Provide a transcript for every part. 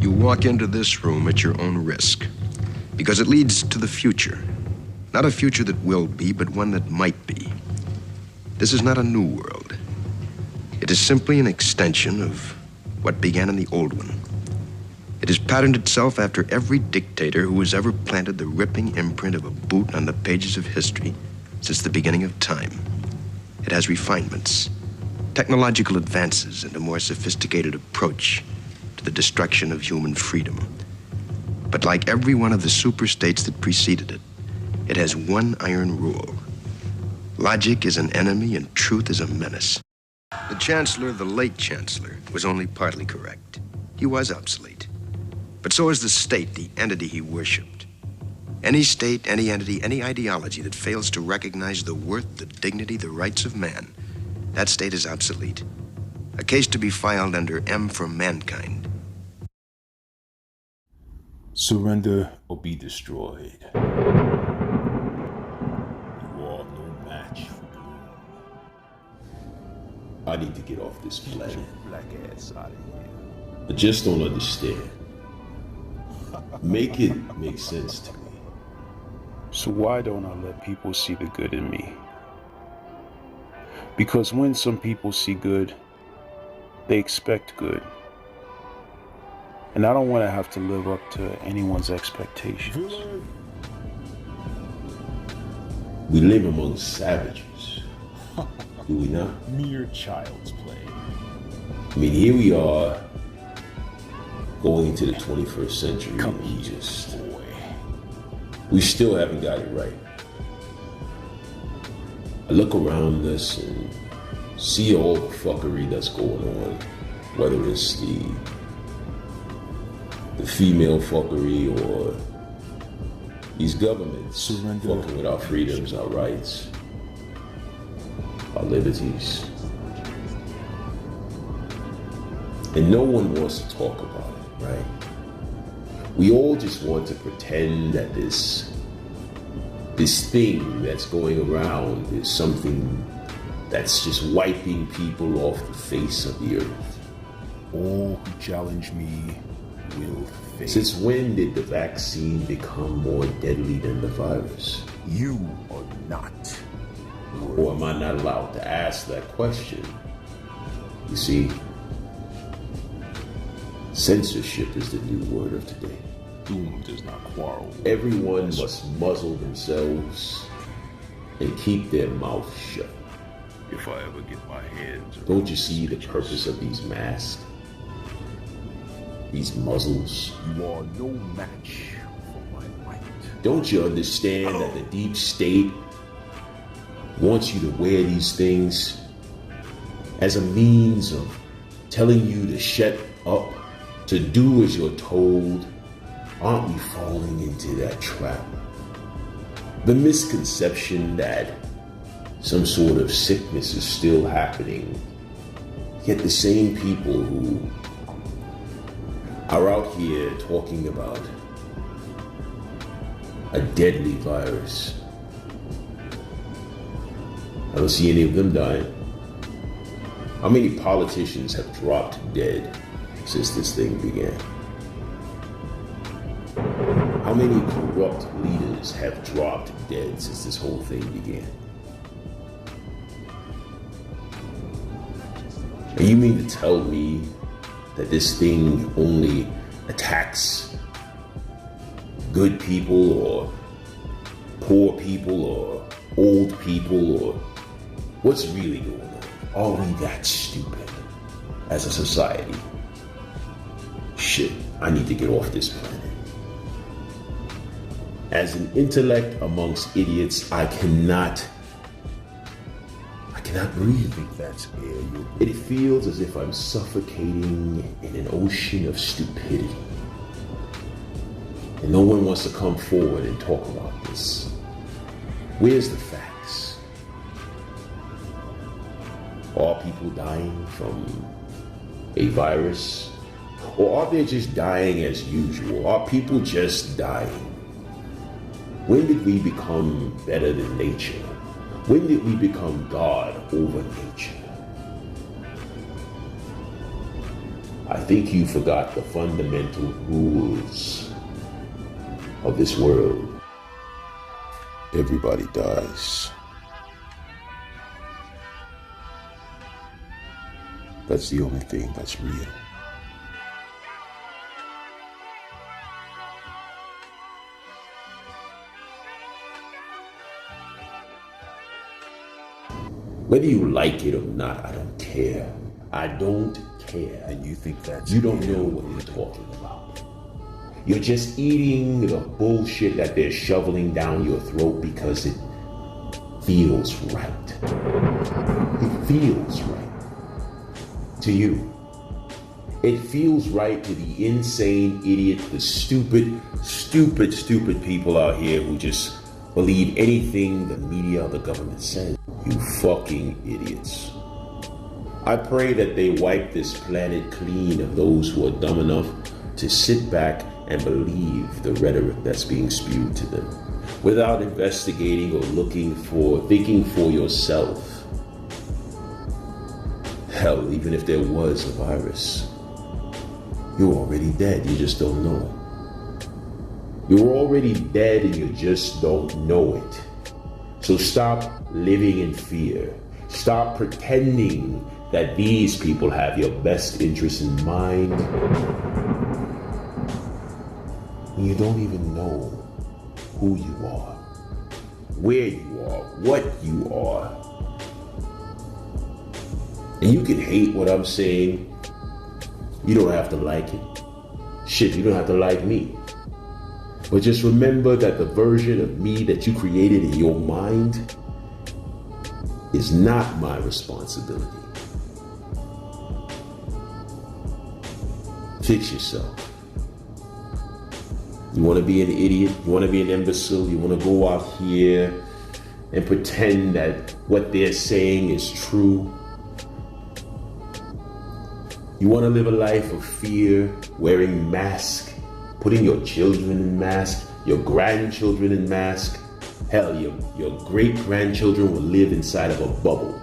You walk into this room at your own risk, because it leads to the future. Not a future that will be, but one that might be. This is not a new world. It is simply an extension of what began in the old one. It has patterned itself after every dictator who has ever planted the ripping imprint of a boot on the pages of history since the beginning of time. It has refinements, technological advances, and a more sophisticated approach to the destruction of human freedom. But like every one of the superstates that preceded it, it has one iron rule. Logic is an enemy and truth is a menace. The Chancellor, the late Chancellor, was only partly correct. He was obsolete. But so is the state, the entity he worshipped. Any state, any entity, any ideology that fails to recognize the worth, the dignity, the rights of man, that state is obsolete. A case to be filed under M for mankind. Surrender or be destroyed. You are no match for Doom. I need to get off this planet. Get your black ass out of here. I just don't understand. Make it make sense to me. So why don't I let people see the good in me? Because when some people see good, they expect good. And I don't want to have to live up to anyone's expectations. We live among savages, do we not? Mere child's play. I mean, here we are, going into the 21st century, and we still haven't got it right. I look around us and see all the fuckery that's going on, whether it's the female fuckery or these governments fucking with our freedoms, our rights, our liberties. And no one wants to talk about it, right? We all just want to pretend that this thing that's going around is something that's just wiping people off the face of the earth. All who challenge me will fail. Since when did the vaccine become more deadly than the virus? You are not. Or am I not allowed to ask that question? You see, censorship is the new word of today. Doom does not quarrel. Everyone must muzzle themselves and keep their mouth shut. If I ever get my hands around. Don't you see the purpose of these masks? These muzzles? You are no match for my might. Don't you understand that the deep state wants you to wear these things as a means of telling you to shut up, to do as you're told? Aren't we falling into that trap? The misconception that some sort of sickness is still happening, yet the same people who are out here talking about a deadly virus, I don't see any of them dying. How many politicians have dropped dead since this thing began? How many corrupt leaders have dropped dead since this whole thing began? And you mean to tell me that this thing only attacks good people or poor people or old people, or what's really going on? Are we that stupid as a society? Shit, I need to get off this planet. As an intellect amongst idiots, I cannot breathe. I think that's air you. It feels as if I'm suffocating in an ocean of stupidity. And no one wants to come forward and talk about this. Where's the facts? Are people dying from a virus? Or are they just dying as usual? Are people just dying? When did we become better than nature? When did we become God over nature? I think you forgot the fundamental rules of this world. Everybody dies. That's the only thing that's real. Whether you like it or not, I don't care. I don't care. And you think that's... You don't know what you're talking about. You're just eating the bullshit that they're shoveling down your throat because it feels right. It feels right to you. It feels right to the insane idiot, the stupid people out here who just believe anything the media or the government says. You fucking idiots. I pray that they wipe this planet clean of those who are dumb enough to sit back and believe the rhetoric that's being spewed to them without investigating or thinking for yourself. Hell, even if there was a virus, you're already dead, you just don't know it. You're already dead and you just don't know it. So stop living in fear. Stop pretending that these people have your best interests in mind. You don't even know who you are, where you are, what you are. And you can hate what I'm saying. You don't have to like it. Shit, you don't have to like me. But just remember that the version of me that you created in your mind is not my responsibility. Fix yourself. You want to be an idiot? You want to be an imbecile? You want to go out here and pretend that what they're saying is true? You want to live a life of fear, wearing masks, putting your children in masks, your grandchildren in masks? Hell, your great-grandchildren will live inside of a bubble.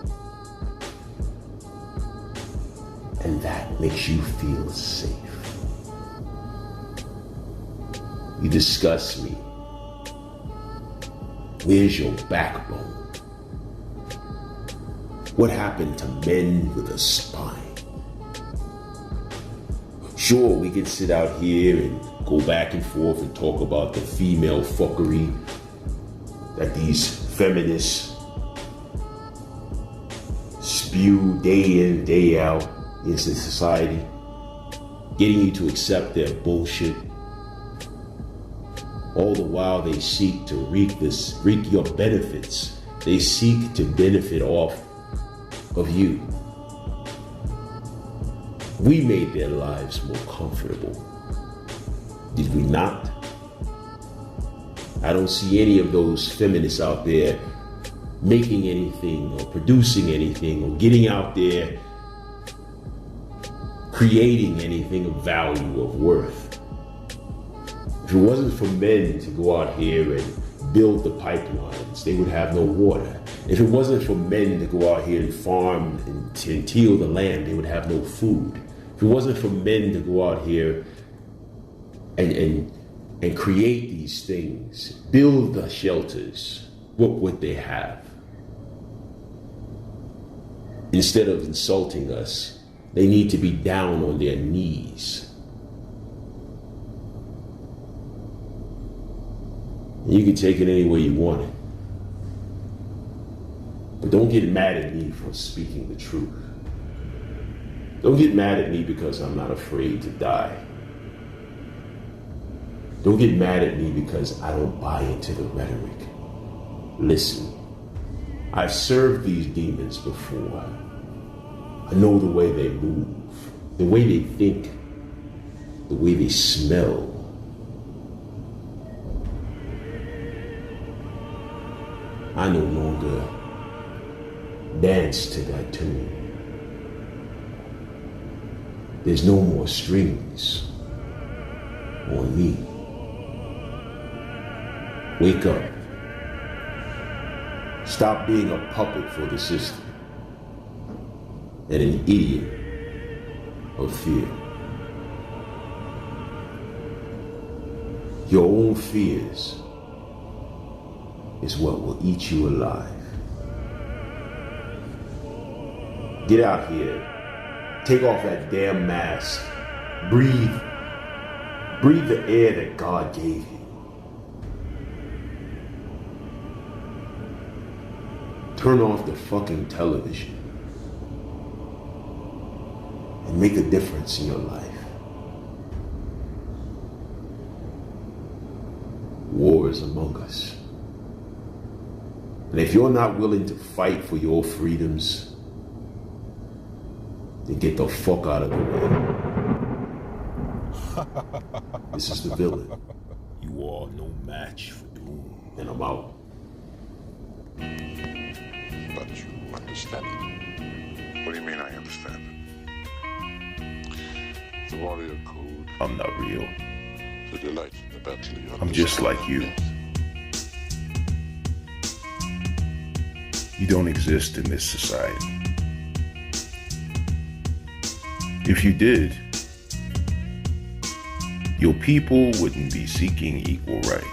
And that makes you feel safe. You disgust me. Where's your backbone? What happened to men with a spine? Sure, we can sit out here and go back and forth and talk about the female fuckery that these feminists spew day in, day out into society, getting you to accept their bullshit. All the while they seek to reap your benefits. They seek to benefit off of you. We made their lives more comfortable. Did we not? I don't see any of those feminists out there making anything or producing anything or getting out there creating anything of value, of worth. If it wasn't for men to go out here and build the pipelines, they would have no water. If it wasn't for men to go out here and farm and till the land, they would have no food. If it wasn't for men to go out here and create these things, build the shelters, what would they have? Instead of insulting us, they need to be down on their knees. You can take it any way you want it. But don't get mad at me for speaking the truth. Don't get mad at me because I'm not afraid to die. Don't get mad at me because I don't buy into the rhetoric. Listen, I've served these demons before. I know the way they move, the way they think, the way they smell. I no longer dance to that tune. There's no more strings on me. Wake up. Stop being a puppet for the system and an idiot of fear. Your own fears is what will eat you alive. Get out here. Take off that damn mask. Breathe. Breathe the air that God gave you. Turn off the fucking television and make a difference in your life. War is among us. And if you're not willing to fight for your freedoms, then get the fuck out of the way. This is the villain. You are no match for Doom. And I'm out. But you understand it. What do you mean I understand it? The warrior code. I'm not real. The delight in the battle. I'm just like you. You don't exist in this society. If you did, your people wouldn't be seeking equal rights.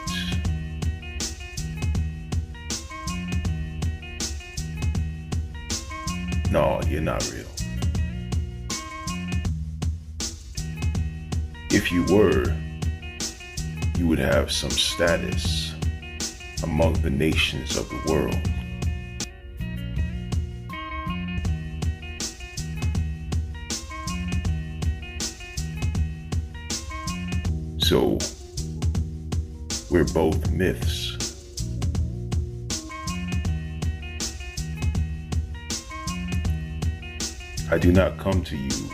No, you're not real. If you were, you would have some status among the nations of the world. So, we're both myths. I do not come to you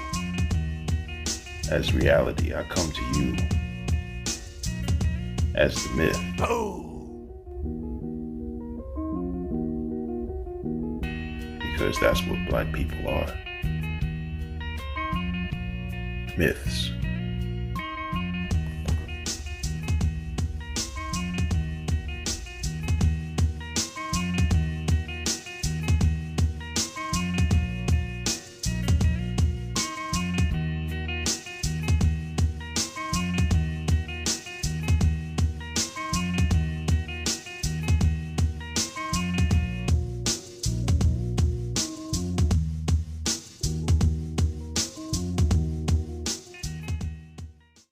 as reality. I come to you as the myth. Because that's what Black people are. Myths.